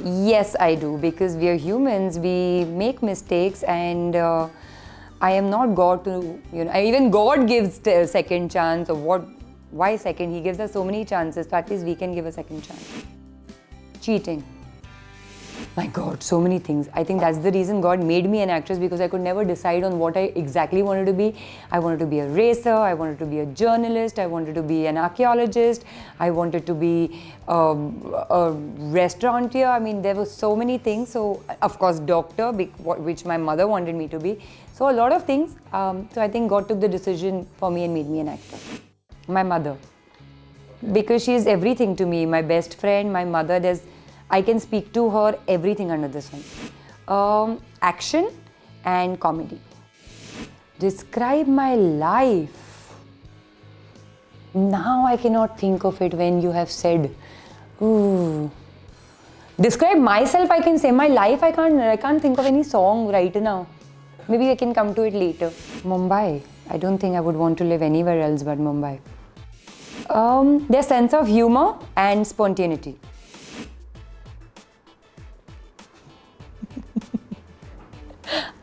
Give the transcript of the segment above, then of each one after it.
Yes, I do, because we are humans, we make mistakes, and I am not God to, even God gives a second chance, or what, why second? He gives us so many chances, so at least we can give a second chance. Cheating. My God, so many things. I think that's the reason God made me an actress, because I could never decide on what I exactly wanted to be. I wanted to be a racer, I wanted to be a journalist, I wanted to be an archaeologist, I wanted to be a restaurateur. I mean, there were so many things. So, of course, doctor, which my mother wanted me to be. So, a lot of things. So, I think God took the decision for me and made me an actor. My mother. Because she is everything to me. My best friend, my mother, I can speak to her everything under the sun. Action and comedy. Describe my life. Now I cannot think of it when you have said, ooh. Describe myself, I can say. My life, I can't think of any song right now. Maybe I can come to it later. Mumbai. I don't think I would want to live anywhere else but Mumbai. Their sense of humor and spontaneity.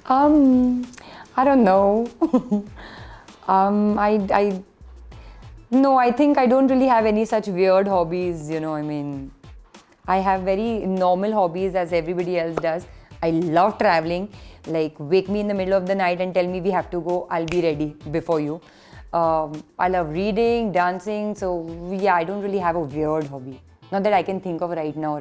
I don't know. No, I think I don't really have any such weird hobbies, I mean, I have very normal hobbies as everybody else does. I love traveling. Like, wake me in the middle of the night and tell me we have to go, I'll be ready before you. I love reading, dancing, so yeah, I don't really have a weird hobby. Not that I can think of right now.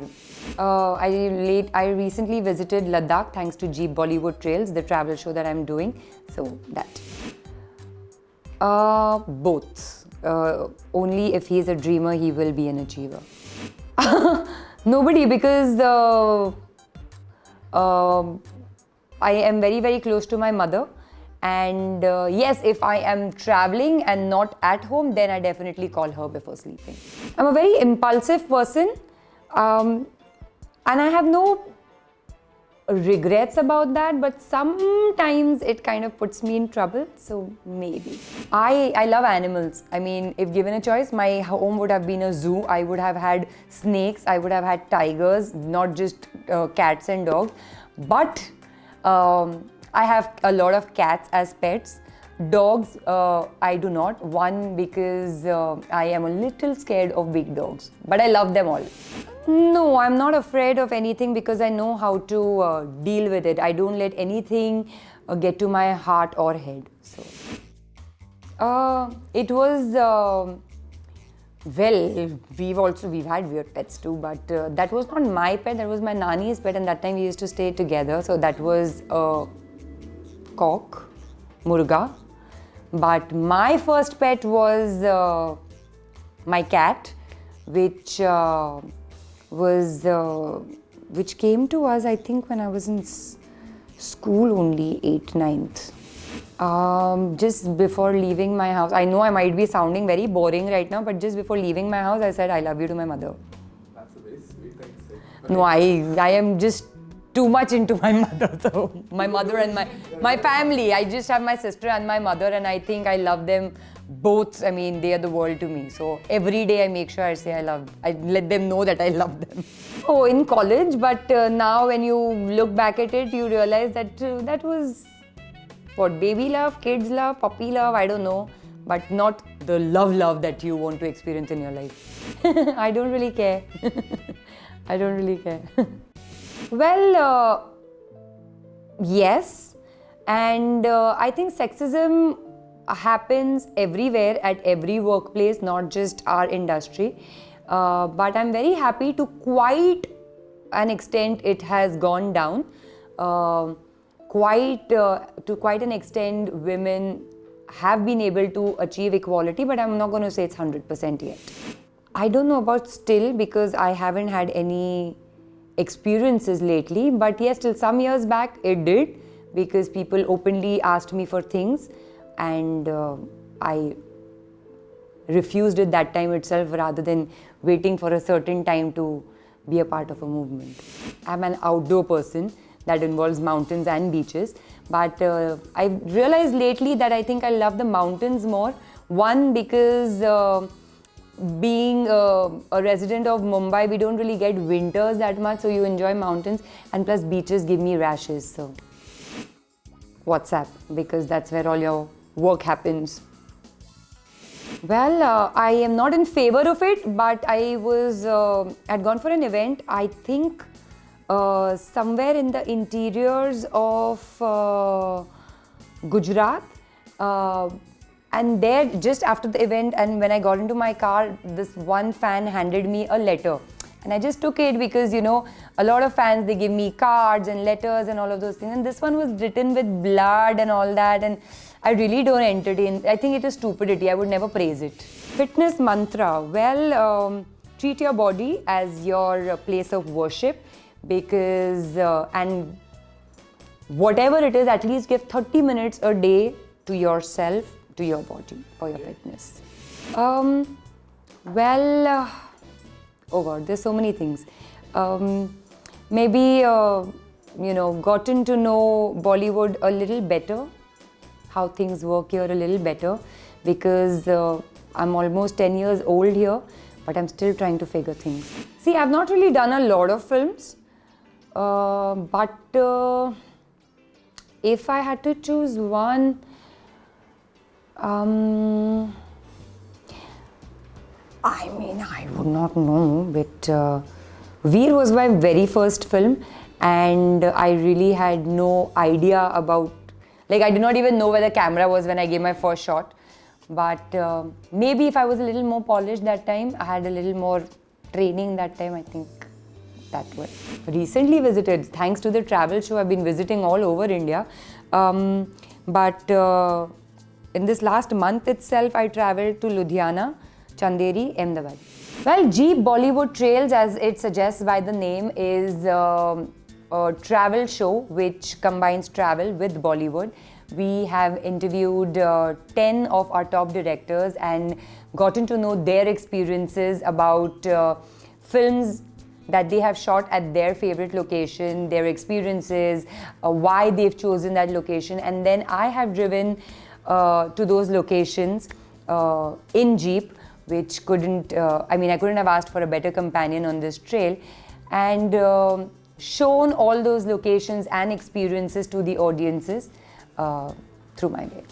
I recently visited Ladakh thanks to Bollywood Trails, the travel show that I'm doing. So that. Both. Only if he's a dreamer, he will be an achiever. Nobody, because I am very, very close to my mother. And yes, if I am traveling and not at home, then I definitely call her before sleeping. I'm a very impulsive person, and I have no regrets about that, but sometimes it kind of puts me in trouble, so maybe. I love animals. I mean, if given a choice, my home would have been a zoo. I would have had snakes, I would have had tigers, not just cats and dogs. But I have a lot of cats as pets. Dogs, I do not. One, because I am a little scared of big dogs, but I love them all. No, I'm not afraid of anything because I know how to deal with it. I don't let anything get to my heart or head. So, it was, well, we've had weird pets too, but that was not my pet, that was my nanny's pet, and that time we used to stay together. So that was cock, murga. But my first pet was my cat, which came to us, I think, when I was in school only, 8th, 9th. Just before leaving my house, I know I might be sounding very boring right now, but just before leaving my house, I said, I love you to my mother. That's a very sweet thing to say. No, I am just too much into my mother, so my mother and my family. I just have my sister and my mother, and I think I love them both. I mean, they are the world to me. So every day I make sure I let them know that I love them. Oh, in college, but now when you look back at it, you realize that that was what, baby love, kids love, puppy love, I don't know, but not the love that you want to experience in your life. I don't really care. I don't really care. Well, yes, and I think sexism happens everywhere at every workplace, not just our industry. But I'm very happy to quite an extent it has gone down. To quite an extent, women have been able to achieve equality, but I'm not going to say it's 100% yet. I don't know about still, because I haven't had any experiences lately, but yes, till some years back it did, because people openly asked me for things, and I refused it that time itself rather than waiting for a certain time to be a part of a movement. I'm an outdoor person that involves mountains and beaches, but I've realized lately that I think I love the mountains more. One, because being a resident of Mumbai, we don't really get winters that much, so you enjoy mountains, and plus beaches give me rashes, so WhatsApp, because that's where all your work happens. Well, I am not in favor of it, but I was, I'd gone for an event, I think somewhere in the interiors of Gujarat. And there, just after the event, and when I got into my car, this one fan handed me a letter. And I just took it because, you know, a lot of fans, they give me cards and letters and all of those things. And this one was written with blood and all that. And I really don't entertain. I think it is stupidity. I would never praise it. Fitness mantra. Well, treat your body as your place of worship, because, and whatever it is, at least give 30 minutes a day to yourself, to your body, for your fitness. Well, oh God, there's so many things. Maybe, you know, gotten to know Bollywood a little better, how things work here a little better, because I'm almost 10 years old here, but I'm still trying to figure things. See, I've not really done a lot of films, but if I had to choose one, I mean, I would not know, but Veer was my very first film, and I really had no idea about, like, I did not even know where the camera was when I gave my first shot. But maybe if I was a little more polished that time, I had a little more training that time, I think that would. Recently visited, thanks to the travel show, I've been visiting all over India. But in this last month itself, I travelled to Ludhiana, Chanderi, Ahmedabad. Well, Jeep Bollywood Trails, as it suggests by the name, is a travel show which combines travel with Bollywood. We have interviewed 10 of our top directors and gotten to know their experiences about films that they have shot at their favorite location, their experiences, why they've chosen that location. And then I have driven to those locations in Jeep, which couldn't, I mean, I couldn't have asked for a better companion on this trail, and shown all those locations and experiences to the audiences through my way.